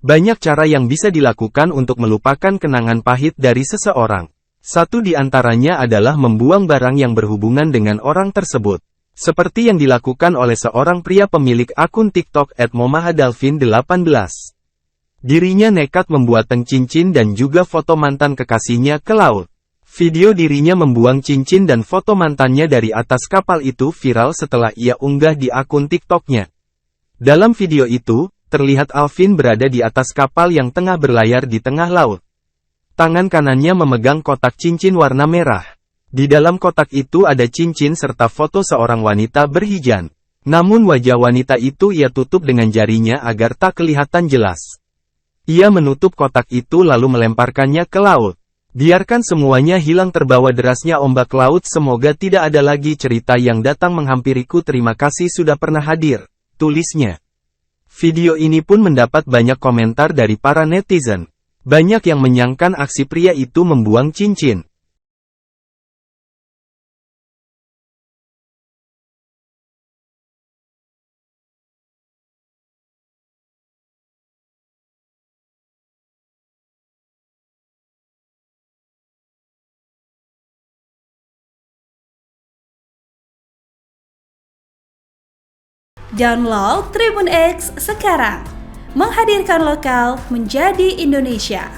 Banyak cara yang bisa dilakukan untuk melupakan kenangan pahit dari seseorang. Satu di antaranya adalah membuang barang yang berhubungan dengan orang tersebut. Seperti yang dilakukan oleh seorang pria pemilik akun TikTok @momahadalvin18. Dirinya nekat membuat cincin dan juga foto mantan kekasihnya ke laut. Video dirinya membuang cincin dan foto mantannya dari atas kapal itu viral setelah ia unggah di akun TikToknya. Dalam video itu, terlihat Alvin berada di atas kapal yang tengah berlayar di tengah laut. Tangan kanannya memegang kotak cincin warna merah. Di dalam kotak itu ada cincin serta foto seorang wanita berhijab. Namun wajah wanita itu ia tutup dengan jarinya agar tak kelihatan jelas. Ia menutup kotak itu lalu melemparkannya ke laut. Biarkan semuanya hilang terbawa derasnya ombak laut. Semoga tidak ada lagi cerita yang datang menghampiriku. Terima kasih sudah pernah hadir, tulisnya. Video ini pun mendapat banyak komentar dari para netizen. Banyak yang menyangkan aksi pria itu membuang cincin. Download Tribun X sekarang, menghadirkan lokal menjadi Indonesia.